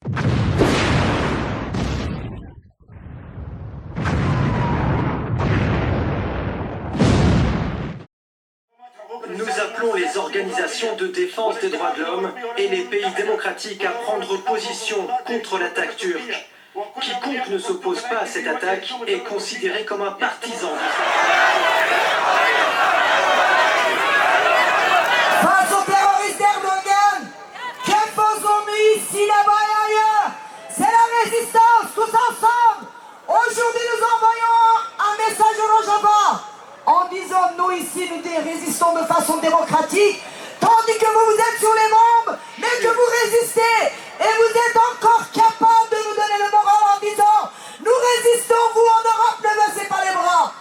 Nous appelons les organisations de défense des droits de l'homme et les pays démocratiques à prendre position contre l'attaque turque. Quiconque ne s'oppose pas à cette attaque est considéré comme un partisan de cette Face aux terroristes d'Erdogan, qu'imposons-nous ici, là-bas et ailleurs? C'est la résistance, tous ensemble. Aujourd'hui, nous envoyons un message au Rojava en disant, nous ici, nous résistons de façon démocratique, tandis que vous êtes sur les bombes, mais que vous résistez, et vous êtes encore capable de nous donner le moral en disant, nous résistons, vous en Europe, ne baissez pas les bras.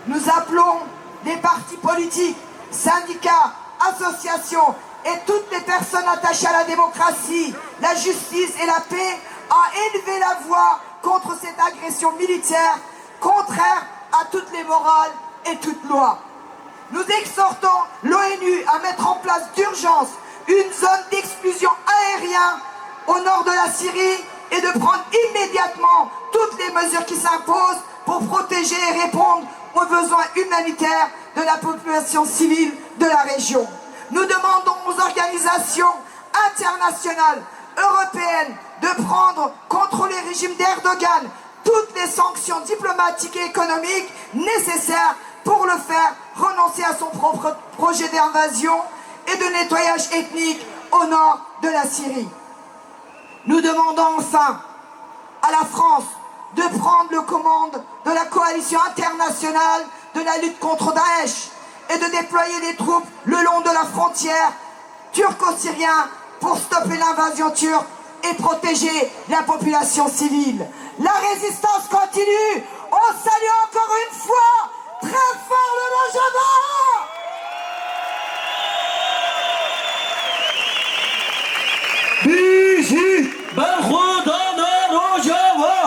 Nous appelons les partis politiques, syndicats, associations et toutes les personnes attachées à la démocratie, la justice et la paix à élever la voix contre cette agression militaire, contraire à toutes les morales et toute loi. Nous exhortons l'ONU à mettre en place d'urgence une zone d'exclusion aérienne au nord de la Syrie et de prendre immédiatement toutes les mesures qui s'imposent pour protéger et répondre aux besoins humanitaires de la population civile de la région. Nous demandons aux organisations internationales, européennes, de prendre contre les régimes d'Erdogan toutes les sanctions diplomatiques et économiques nécessaires pour le faire renoncer à son propre projet d'invasion et de nettoyage ethnique au nord de la Syrie. Nous demandons enfin à la France de prendre le commande de la coalition internationale de la lutte contre Daesh et de déployer des troupes le long de la frontière turco-syrienne pour stopper l'invasion turque et protéger la population civile. La résistance continue. On salue encore une fois très fort le Rojava. Bizi ben Khudadan Rojava.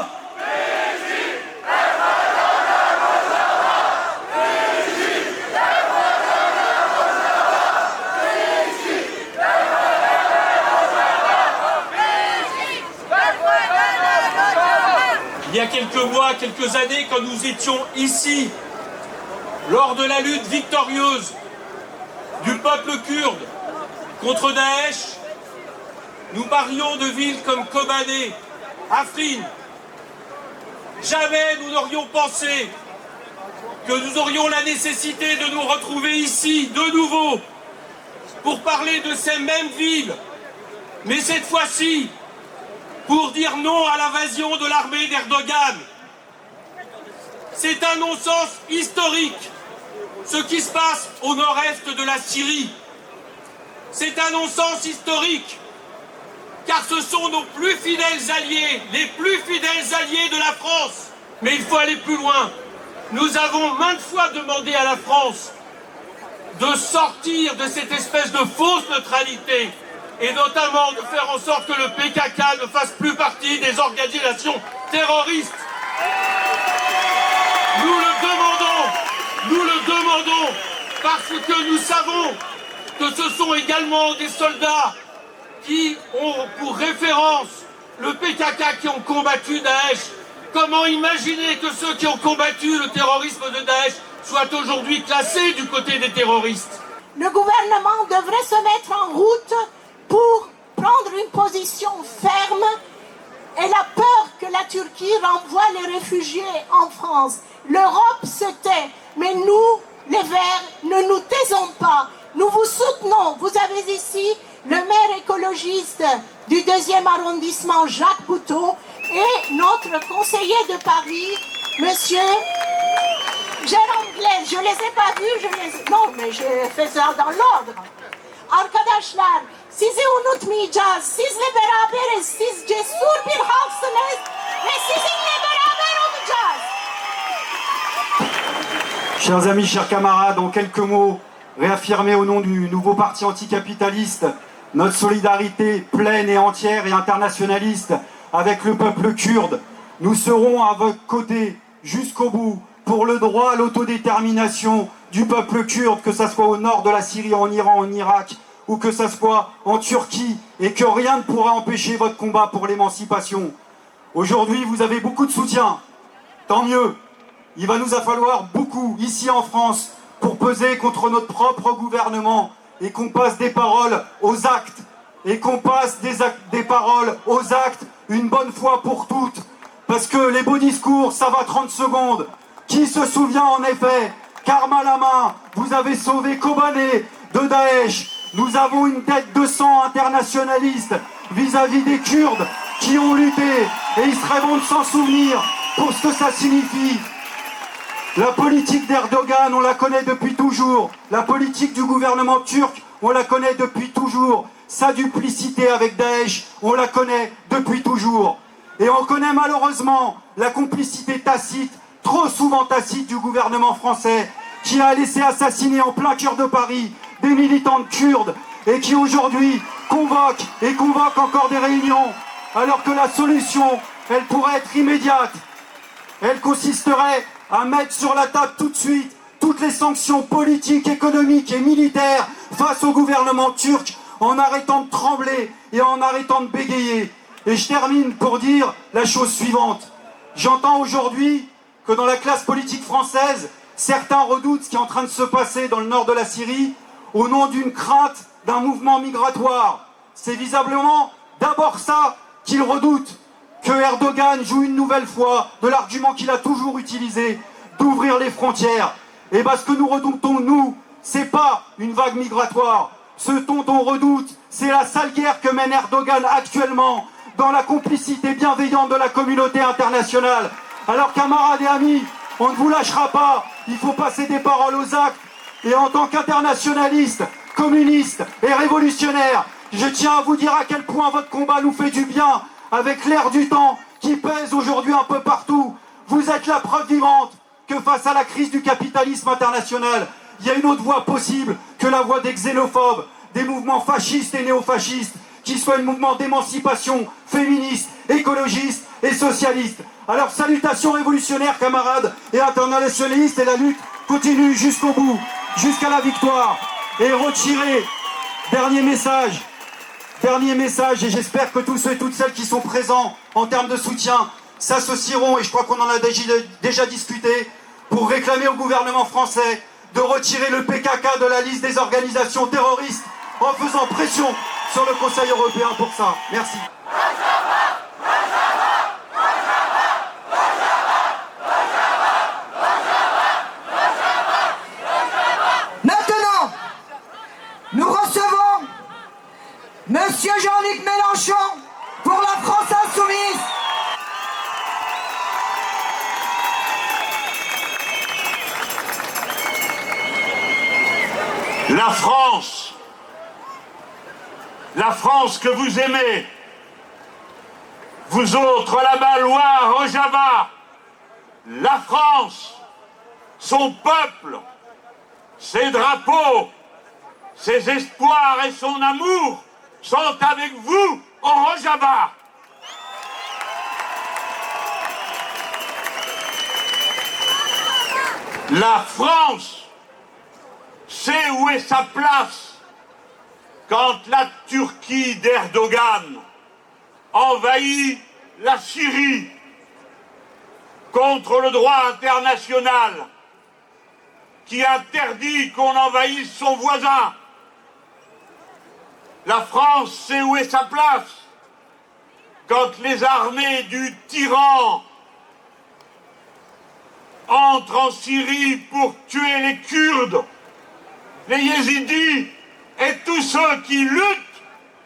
Il y a quelques mois, quelques années, quand nous étions ici, lors de la lutte victorieuse du peuple kurde contre Daesh, nous parlions de villes comme Kobané, Afrin. Jamais nous n'aurions pensé que nous aurions la nécessité de nous retrouver ici, de nouveau, pour parler de ces mêmes villes, mais cette fois-ci, pour dire non à l'invasion de l'armée d'Erdogan. C'est un non-sens historique, ce qui se passe au nord-est de la Syrie. C'est un non-sens historique, car ce sont nos plus fidèles alliés, les plus fidèles alliés de la France. Mais il faut aller plus loin. Nous avons maintes fois demandé à la France de sortir de cette espèce de fausse neutralité, et notamment de faire en sorte que le PKK ne fasse plus partie des organisations terroristes. Nous le demandons parce que nous savons que ce sont également des soldats qui ont pour référence le PKK, qui ont combattu Daesh. Comment imaginer que ceux qui ont combattu le terrorisme de Daesh soient aujourd'hui classés du côté des terroristes? Le gouvernement devrait se mettre en route pour prendre une position ferme. Elle a peur que la Turquie renvoie les réfugiés en France. L'Europe se tait, mais nous, les Verts, ne nous taisons pas. Nous vous soutenons. Vous avez ici le maire écologiste du 2e arrondissement, Jacques Bouteau, et notre conseiller de Paris, monsieur Jérôme Blaise. Je ne les ai pas vus, non, mais j'ai fait ça dans l'ordre. Arkadaşlar, sizi unutmayacağız. Sizle beraberiz. Siz cesur bir halksınız ve sizinle beraber olacağız. Chers amis, chers camarades, en quelques mots, réaffirmer au nom du nouveau parti anticapitaliste notre solidarité pleine et entière et internationaliste avec le peuple kurde. Nous serons à votre côté jusqu'au bout pour le droit à l'autodétermination du peuple kurde, que ce soit au nord de la Syrie, en Iran, en Irak ou que ça soit en Turquie, et que rien ne pourra empêcher votre combat pour l'émancipation. Aujourd'hui, vous avez beaucoup de soutien. Tant mieux. Il va nous falloir beaucoup, ici en France, pour peser contre notre propre gouvernement et qu'on passe des paroles aux actes. Et qu'on passe des paroles aux actes une bonne fois pour toutes. Parce que les beaux discours, ça va 30 secondes. Qui se souvient en effet qu'arme à la main, vous avez sauvé Kobané de Daesh. Nous avons une dette de sang internationaliste vis-à-vis des Kurdes qui ont lutté. Et il serait bon de s'en souvenir pour ce que ça signifie. La politique d'Erdogan, on la connaît depuis toujours. La politique du gouvernement turc, on la connaît depuis toujours. Sa duplicité avec Daesh, on la connaît depuis toujours. Et on connaît malheureusement la complicité tacite, trop souvent tacite, du gouvernement français, qui a laissé assassiner en plein cœur de Paris des militantes kurdes et qui aujourd'hui convoque encore des réunions, alors que la solution, elle pourrait être immédiate. Elle consisterait à mettre sur la table tout de suite toutes les sanctions politiques, économiques et militaires face au gouvernement turc, en arrêtant de trembler et en arrêtant de bégayer. Et je termine pour dire la chose suivante. J'entends aujourd'hui que dans la classe politique française, certains redoutent ce qui est en train de se passer dans le nord de la Syrie au nom d'une crainte d'un mouvement migratoire. C'est visiblement d'abord ça qu'ils redoutent, que Erdogan joue une nouvelle fois de l'argument qu'il a toujours utilisé, d'ouvrir les frontières. Et parce que nous redoutons, nous, c'est pas une vague migratoire. Ce dont on redoute, c'est la sale guerre que mène Erdogan actuellement dans la complicité bienveillante de la communauté internationale. Alors camarades et amis, on ne vous lâchera pas, il faut passer des paroles aux actes. Et en tant qu'internationaliste, communiste et révolutionnaire, je tiens à vous dire à quel point votre combat nous fait du bien avec l'air du temps qui pèse aujourd'hui un peu partout. Vous êtes la preuve vivante que face à la crise du capitalisme international, il y a une autre voie possible que la voie des xénophobes, des mouvements fascistes et néofascistes, qui soit un mouvement d'émancipation féministe, écologiste et socialiste. Alors salutations révolutionnaires, camarades et internationalistes, et la lutte continue jusqu'au bout, jusqu'à la victoire. Et retirez, dernier message, et j'espère que tous ceux et toutes celles qui sont présents en termes de soutien s'associeront, et je crois qu'on en a déjà discuté, pour réclamer au gouvernement français de retirer le PKK de la liste des organisations terroristes en faisant pression sur le Conseil européen pour ça. Merci. Maintenant, nous recevons Monsieur Jean-Luc Mélenchon pour la France Insoumise. La France que vous aimez, vous autres là-bas, Loire, Rojava, la France, son peuple, ses drapeaux, ses espoirs et son amour sont avec vous au Rojava. La France sait où est sa place quand la Turquie d'Erdogan envahit la Syrie contre le droit international qui interdit qu'on envahisse son voisin. La France sait où est sa place quand les armées du tyran entrent en Syrie pour tuer les Kurdes, les Yézidis et tous ceux qui luttent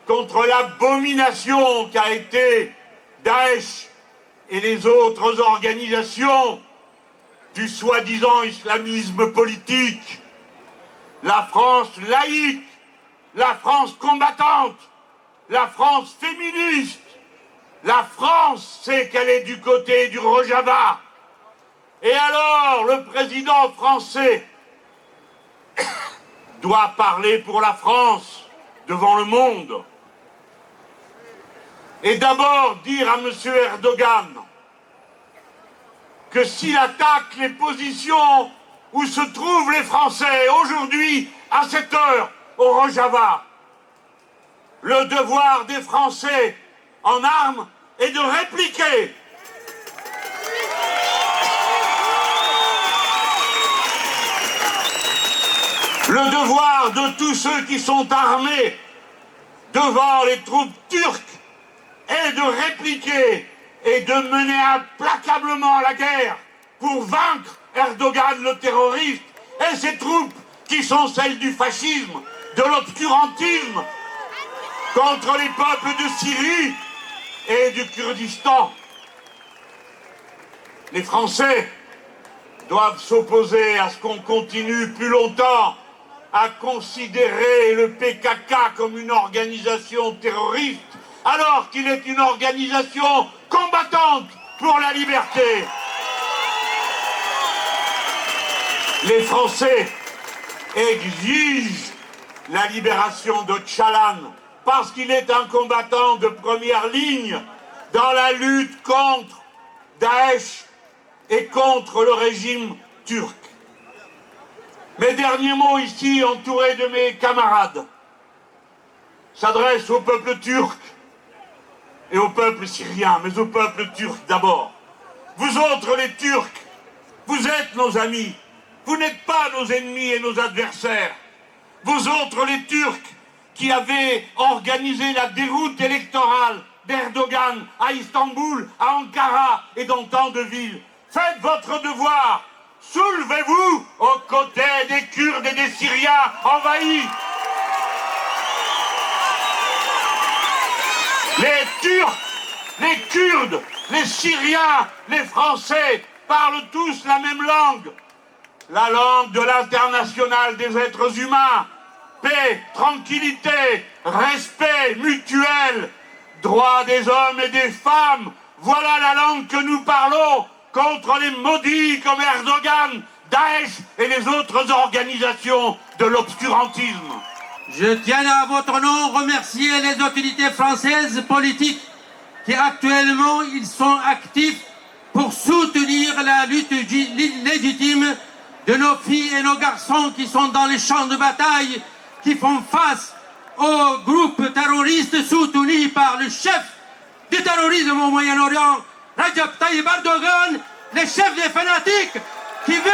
contre l'abomination qu'a été Daesh et les autres organisations du soi-disant islamisme politique. La France laïque, la France combattante, la France féministe, la France sait qu'elle est du côté du Rojava. Et alors, le président français doit parler pour la France devant le monde. Et d'abord dire à M. Erdogan que s'il attaque les positions où se trouvent les Français aujourd'hui, à cette heure, au Rojava, le devoir des Français en armes est de répliquer. Le devoir de tous ceux qui sont armés devant les troupes turques est de répliquer et de mener implacablement la guerre pour vaincre Erdogan le terroriste et ses troupes qui sont celles du fascisme, de l'obscurantisme contre les peuples de Syrie et du Kurdistan. Les Français doivent s'opposer à ce qu'on continue plus longtemps à considérer le PKK comme une organisation terroriste, alors qu'il est une organisation combattante pour la liberté. Les Français exigent la libération de Öcalan parce qu'il est un combattant de première ligne dans la lutte contre Daesh et contre le régime turc. Mes derniers mots ici, entourés de mes camarades, s'adressent au peuple turc et au peuple syrien, mais au peuple turc d'abord. Vous autres, les Turcs, vous êtes nos amis, vous n'êtes pas nos ennemis et nos adversaires. Vous autres, les Turcs, qui avez organisé la déroute électorale d'Erdogan à Istanbul, à Ankara et dans tant de villes, faites votre devoir. Soulevez-vous aux côtés des Kurdes et des Syriens envahis. Les Turcs, les Kurdes, les Syriens, les Français parlent tous la même langue. La langue de l'international des êtres humains. Paix, tranquillité, respect mutuel, droits des hommes et des femmes. Voilà la langue que nous parlons contre les maudits comme Erdogan, Daesh et les autres organisations de l'obscurantisme. Je tiens à votre nom remercier les autorités françaises politiques qui actuellement ils sont actifs pour soutenir la lutte légitime de nos filles et nos garçons qui sont dans les champs de bataille, qui font face aux groupes terroristes soutenus par le chef du terrorisme au Moyen-Orient, Recep Tayyip Erdogan, le chef des fanatiques qui veut...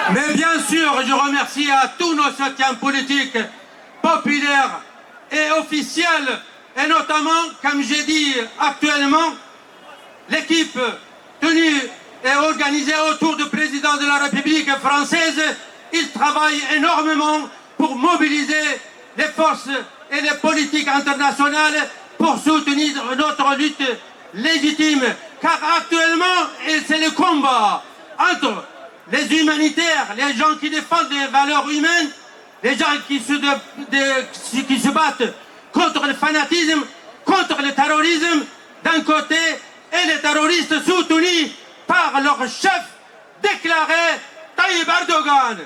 Mais bien sûr, je remercie à tous nos soutiens politiques, populaires et officiels, et notamment, comme j'ai dit actuellement, l'équipe tenue et organisée autour du président de la République française. Il travaille énormément pour mobiliser les forces et les politiques internationales pour soutenir notre lutte légitime. Car actuellement, c'est le combat entre les humanitaires, les gens qui défendent les valeurs humaines, les gens qui se battent contre le fanatisme, contre le terrorisme d'un côté, et les terroristes soutenus par leur chef déclaré Tayyip Erdogan.